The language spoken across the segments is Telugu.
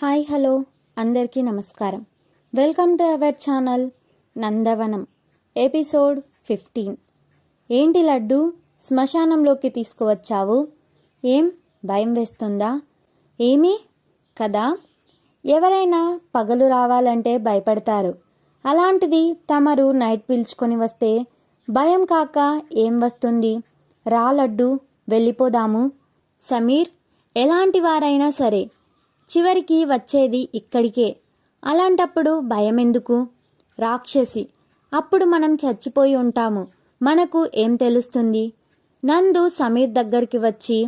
హాయ్ హలో అందరికీ నమస్కారం. Welcome to our channel Nandavanam episode 15. ఏంటి లడ్డు, శ్మశానంలోకి తీసుకువచ్చావు? ఏం భయం వేస్తుందా? ఏమీ కదా, ఎవరైనా పగలు రావాలంటే భయపడతారు. అలాంటిది తమరు నైట్ పిలుచుకొని వస్తే భయం కాక ఏం వస్తుంది? రా లడ్డు, వెళ్ళిపోదాము. సమీర్, ఎలాంటి వారైనా సరే చివరికి వచ్చేది ఇక్కడికే. అలాంటప్పుడు భయం ఎందుకు? రాక్షసి, అప్పుడు మనం చచ్చిపోయి ఉంటాము. మనకు ఏం తెలుస్తుంది? నందు సమీర్ దగ్గరికి వచ్చి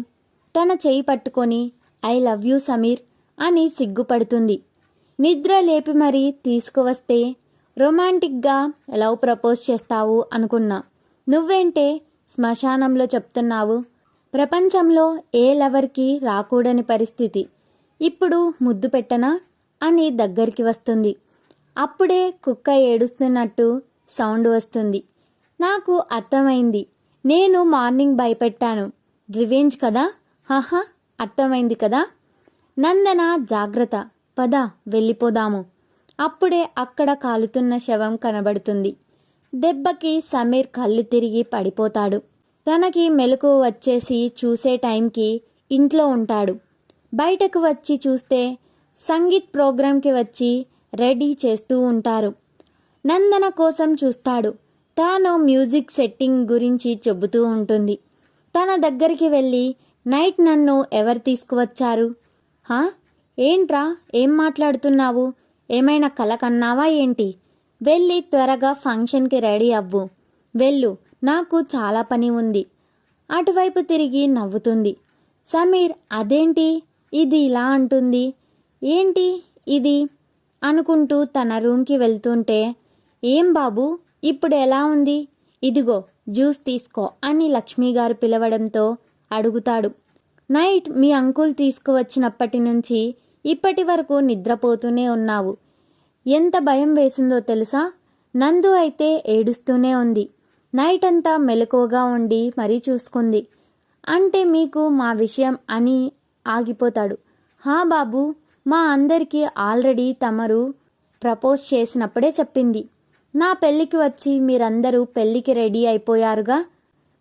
తన చేయి పట్టుకొని ఐ లవ్ యూ సమీర్ అని సిగ్గుపడుతుంది. నిద్ర లేపి మరీ తీసుకువస్తే రొమాంటిక్గా లవ్ ప్రపోజ్ చేస్తావు అనుకున్నా. నువ్వేంటే శ్మశానంలో చెప్తున్నావు? ప్రపంచంలో ఏ లవర్కి రాకూడని పరిస్థితి. ఇప్పుడు ముద్దు పెట్టనా అని దగ్గరికి వస్తుంది. అప్పుడే కుక్క ఏడుస్తున్నట్టు సౌండ్ వస్తుంది. నాకు అర్థమైంది. నేను మార్నింగ్ భయపెట్టాను. రివెంజ్ కదా? హహ, అర్థమైంది కదా. నందన, జాగ్రత్త, పద వెళ్ళిపోదాము. అప్పుడే అక్కడ కాలుతున్న శవం కనబడుతుంది. దెబ్బకి సమీర్ కళ్ళు తిరిగి పడిపోతాడు. తనకి మెలకువ వచ్చేసి చూసే టైంకి ఇంట్లో ఉంటాడు. బయటకు వచ్చి చూస్తే సంగీత్ ప్రోగ్రాంకి వచ్చి రెడీ చేస్తూ ఉంటారు. నందన కోసం చూస్తాడు. తాను మ్యూజిక్ సెట్టింగ్ గురించి చెబుతూ ఉంటుంది. తన దగ్గరికి వెళ్ళి నైట్ నన్ను ఎవరు తీసుకువచ్చారు? హా, ఏంట్రా, ఏం మాట్లాడుతున్నావు? ఏమైనా కల కన్నావా ఏంటి? వెళ్ళి త్వరగా ఫంక్షన్కి రెడీ అవ్వు. వెళ్ళు, నాకు చాలా పని ఉంది. అటువైపు తిరిగి నవ్వుతుంది. సమీర్, అదేంటి ఇది ఇలా అంటుంది? ఏంటి ఇది అనుకుంటూ తన రూమ్కి వెళ్తుంటే, ఏం బాబు, ఇప్పుడు ఎలా ఉంది? ఇదిగో జ్యూస్ తీసుకో అని లక్ష్మిగారు పిలవడంతో అడుగుతాడు. నైట్ మీ అంకుల్ తీసుకువచ్చినప్పటి నుంచి ఇప్పటి వరకు నిద్రపోతూనే ఉన్నావు. ఎంత భయం వేసిందో తెలుసా? నందు అయితే ఏడుస్తూనే ఉంది. నైట్ అంతా మెలకువగా ఉండి మరీ చూసుకుంది. అంటే మీకు మా విషయం అని ఆగిపోతాడు. హా బాబు, మా అందరికీ ఆల్రెడీ తమరు ప్రపోజ్ చేసినప్పుడే చెప్పింది. నా పెళ్ళికి వచ్చి మీరందరూ పెళ్ళికి రెడీ అయిపోయారుగా.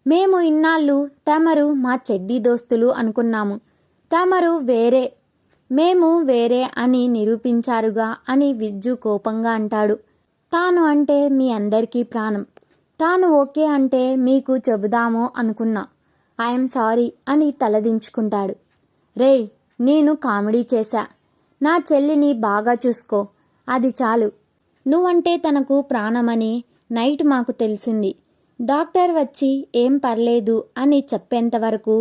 మేము ఇన్నాళ్ళు తమరు మా చెడ్డీ దోస్తులు అనుకున్నాము. తమరు వేరే, మేము వేరే అని నిరూపించారుగా అని విజ్జు కోపంగా అంటాడు. తాను అంటే మీ అందరికీ ప్రాణం. తాను ఓకే అంటే మీకు చెబుదాము అనుకున్నా. ఐఎమ్ సారీ అని తలదించుకుంటాడు. రేయ్, నేను కామెడీ చేశా. నా చెల్లిని బాగా చూసుకో, అది చాలు. నువ్వంటే తనకు ప్రాణమని నైట్ మాకు తెలిసింది. డాక్టర్ వచ్చి ఏం పర్లేదు అని చెప్పేంతవరకు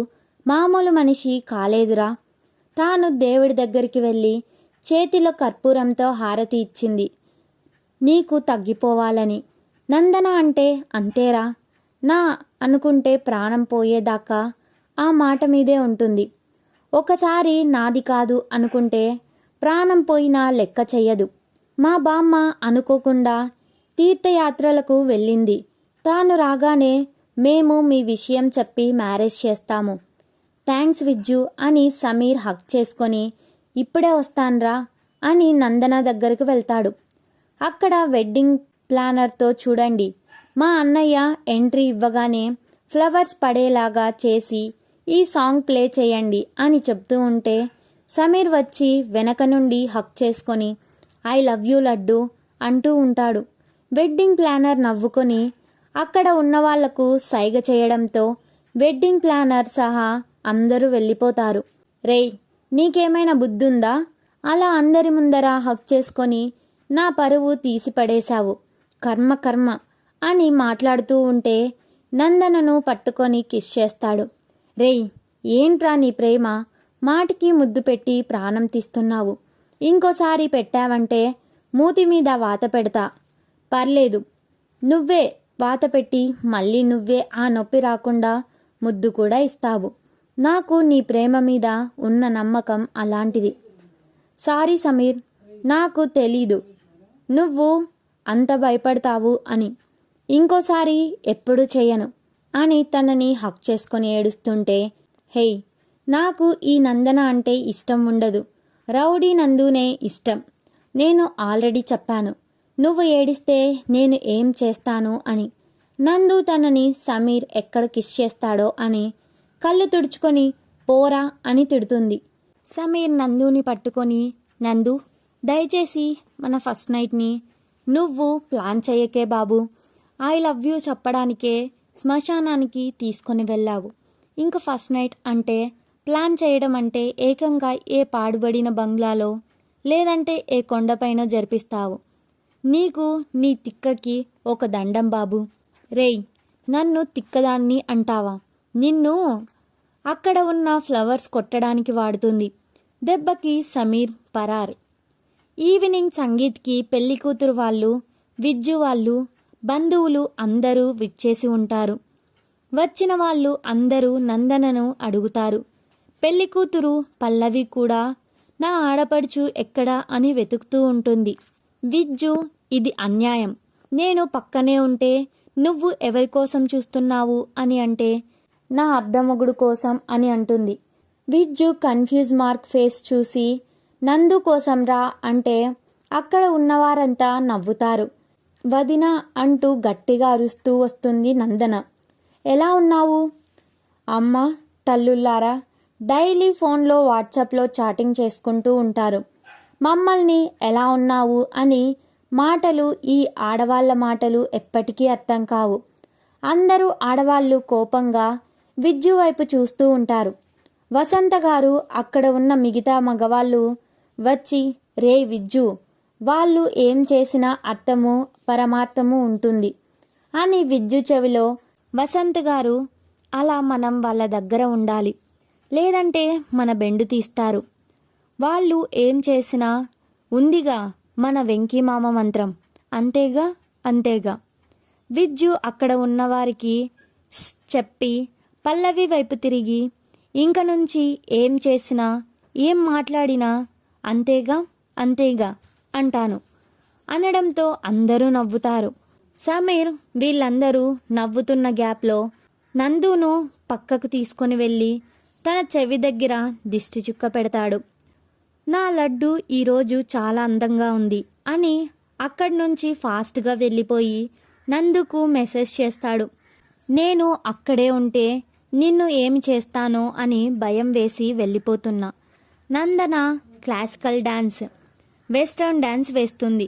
మామూలు మనిషి కాలేదురా. తాను దేవుడి దగ్గరికి వెళ్ళి చేతిలో కర్పూరంతో హారతి ఇచ్చింది, నీకు తగ్గిపోవాలని. నందన అంటే అంతేరా. నా అనుకుంటే ప్రాణం పోయేదాకా ఆ మాట మీదే ఉంటుంది. ఒకసారి నాది కాదు అనుకుంటే ప్రాణం పోయినా లెక్క చెయ్యదు. మా బామ్మ అనుకోకుండా తీర్థయాత్రలకు వెళ్ళింది. తాను రాగానే మేము మీ విషయం చెప్పి మ్యారేజ్ చేస్తాము. థ్యాంక్స్ విజ్జు అని సమీర్ హక్ చేసుకొని ఇప్పుడే వస్తాన్రా అని నందన దగ్గరకు వెళ్తాడు. అక్కడ వెడ్డింగ్ ప్లానర్తో చూడండి, మా అన్నయ్య ఎంట్రీ ఇవ్వగానే ఫ్లవర్స్ పడేలాగా చేసి ఈ సాంగ్ ప్లే చేయండి అని చెప్తూ ఉంటే సమీర్ వచ్చి వెనక నుండి హక్ చేసుకొని ఐ లవ్ యూ లడ్డు అంటూ ఉంటాడు. వెడ్డింగ్ ప్లానర్ నవ్వుకొని అక్కడ ఉన్న వాళ్లకు సైగ చేయడంతో వెడ్డింగ్ ప్లానర్ సహా అందరూ వెళ్ళిపోతారు. రేయ్, నీకేమైనా బుద్ధుందా? అలా అందరి ముందర హక్ చేసుకొని నా పరువు తీసి పడేశావు. కర్మ కర్మ అని మాట్లాడుతూ ఉంటే నందనను పట్టుకొని కిస్ చేస్తాడు. రేయ్, ఏంట్రా నీ ప్రేమ? మాటికి ముద్దు పెట్టి ప్రాణం తీస్తున్నావు. ఇంకోసారి పెట్టావంటే మూతి మీద వాత పెడతా. పర్లేదు, నువ్వే వాత పెట్టి మళ్ళీ నువ్వే ఆ నొప్పి రాకుండా ముద్దు కూడా ఇస్తావు. నాకు నీ ప్రేమ మీద ఉన్న నమ్మకం అలాంటిది. సారీ సమీర్, నాకు తెలీదు నువ్వు అంత భయపడతావు అని. ఇంకోసారి ఎప్పుడు చెయ్యను అని తనని హక్ చేసుకొని ఏడుస్తుంటే, హేయ్, నాకు ఈ నందన అంటే ఇష్టం ఉండదు. రౌడీ నందునే ఇష్టం. నేను ఆల్రెడీ చెప్పాను, నువ్వు ఏడిస్తే నేను ఏం చేస్తాను అని. నందు తనని సమీర్ ఎక్కడ కిస్ చేస్తాడో అని కళ్ళు తుడుచుకొని పోరా అని తిడుతుంది. సమీర్ నందుని పట్టుకొని, నందు దయచేసి మన ఫస్ట్ నైట్ని నువ్వు ప్లాన్ చేయకే బాబు. ఐ లవ్ యూ చెప్పడానికే శ్మశానానికి తీసుకొని వెళ్ళావు. ఇంక ఫస్ట్ నైట్ అంటే ప్లాన్ చేయడం అంటే ఏకంగా ఏ పాడుబడిన బంగ్లాలో లేదంటే ఏ కొండపైన జరిపిస్తావు. నీకు నీ తిక్కకి ఒక దండం బాబు. రేయ్, నన్ను తిక్కదాన్ని అంటావా? నిన్ను అక్కడ ఉన్న ఫ్లవర్స్ కొట్టడానికి వాడుతుంది. దెబ్బకి సమీర్ పరార్. ఈవినింగ్ సంగీత్కి పెళ్లి కూతురు వాళ్ళు, విజ్జు వాళ్ళు, బంధువులు అందరూ విచ్చేసి ఉంటారు. వచ్చిన వాళ్ళు అందరూ నందనను అడుగుతారు. పెళ్లి కూతురు పల్లవి కూడా నా ఆడపడుచు ఎక్కడా అని వెతుకుతూ ఉంటుంది. విజ్జు, ఇది అన్యాయం. నేను పక్కనే ఉంటే నువ్వు ఎవరి కోసం చూస్తున్నావు అని అంటే నా అర్ధమొగుడు కోసం అని అంటుంది. విజ్జు కన్ఫ్యూజ్ మార్క్ ఫేస్ చూసి నందు కోసం రా అంటే అక్కడ ఉన్నవారంతా నవ్వుతారు. వదిన అంటూ గట్టిగా అరుస్తూ వస్తుంది నందన. ఎలా ఉన్నావు? అమ్మ తల్లుల్లారా డైలీ ఫోన్లో వాట్సాప్లో చాటింగ్ చేసుకుంటూ ఉంటారు. మమ్మల్ని ఎలా ఉన్నావు అని మాటలు, ఈ ఆడవాళ్ల మాటలు ఎప్పటికీ అర్థం కావు. అందరూ ఆడవాళ్ళు కోపంగా విజ్జు వైపు చూస్తూ ఉంటారు. వసంత గారు అక్కడ ఉన్న మిగతా మగవాళ్ళు వచ్చి, రే విజ్జు, వాళ్ళు ఏం చేసినా అర్థము పరమార్థము ఉంటుంది అని విజ్జు చెవిలో వసంత్ గారు, అలా మనం వాళ్ళ దగ్గర ఉండాలి, లేదంటే మన బెండు తీస్తారు. వాళ్ళు ఏం చేసినా ఉందిగా మన వెంకీ మామ మంత్రం, అంతేగా అంతేగా. విజ్జు అక్కడ ఉన్నవారికి చెప్పి పల్లవి వైపు తిరిగి, ఇంక నుంచి ఏం చేసినా ఏం మాట్లాడినా అంతేగా అంతేగా అంటాను అనడంతో అందరూ నవ్వుతారు. సమీర్ వీళ్ళందరూ నవ్వుతున్న గ్యాప్లో నందును పక్కకు తీసుకొని వెళ్ళి తన చెవి దగ్గర దిష్టి చుక్క పెడతాడు. నా లడ్డు ఈరోజు చాలా అందంగా ఉంది అని అక్కడి నుంచి ఫాస్ట్గా వెళ్ళిపోయి నందుకు మెసేజ్ చేస్తాడు. నేను అక్కడే ఉంటే నిన్ను ఏమి చేస్తానో అని భయం వేసి వెళ్ళిపోతున్నా. నందన క్లాసికల్ డ్యాన్స్, వెస్టర్న్ డ్యాన్స్ వేస్తుంది.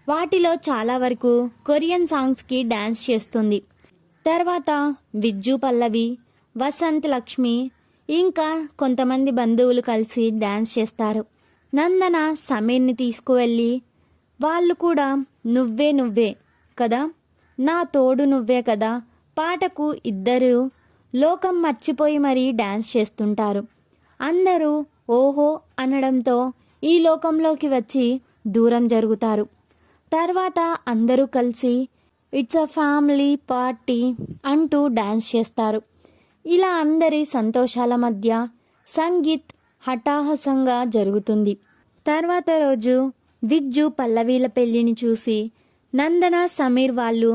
వాటిలో చాలా వరకు కొరియన్ సాంగ్స్కి డ్యాన్స్ చేస్తుంది. తర్వాత విజ్జు, పల్లవి, వసంత్, లక్ష్మి ఇంకా కొంతమంది బంధువులు కలిసి డ్యాన్స్ చేస్తారు. నందన సమీర్ని తీసుకువెళ్ళి, వాళ్ళు కూడా నువ్వే నువ్వే కదా, నా తోడు నువ్వే కదా పాటకు ఇద్దరు లోకం మర్చిపోయి మరీ డ్యాన్స్ చేస్తుంటారు. అందరూ ఓహో అనడంతో ఈ లోకంలోకి వచ్చి దూరం జరుగుతారు. తర్వాత అందరూ కలిసి ఇట్స్ అ ఫ్యామిలీ పార్టీ అంటూ డ్యాన్స్ చేస్తారు. ఇలా అందరి సంతోషాల మధ్య సంగీత్ హఠాహసంగా జరుగుతుంది. తర్వాత రోజు విజ్జు పల్లవీల పెళ్లిని చూసి నందన, సమీర్ వాళ్ళు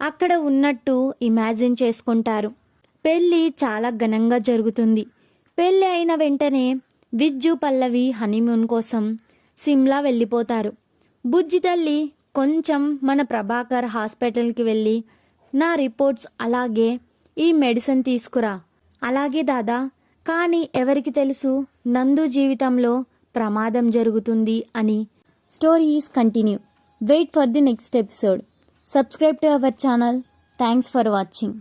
అక్కడ ఉన్నట్టు ఇమాజిన్ చేసుకుంటారు. పెళ్ళి చాలా ఘనంగా జరుగుతుంది. పెళ్ళి అయిన వెంటనే విజ్జు, పల్లవి హనీమూన్ కోసం సిమ్లా వెళ్ళిపోతారు. బుజ్జి తల్లి కొంచెం మన ప్రభాకర్ హాస్పిటల్కి వెళ్ళి నా రిపోర్ట్స్ అలాగే ఈ మెడిసిన్ తీసుకురా. అలాగే దాదా, కానీ ఎవరికి తెలుసు నందు జీవితంలో ప్రమాదం జరుగుతుంది అని. Story is continue. Wait for the next episode. Subscribe to our channel. Thanks for watching.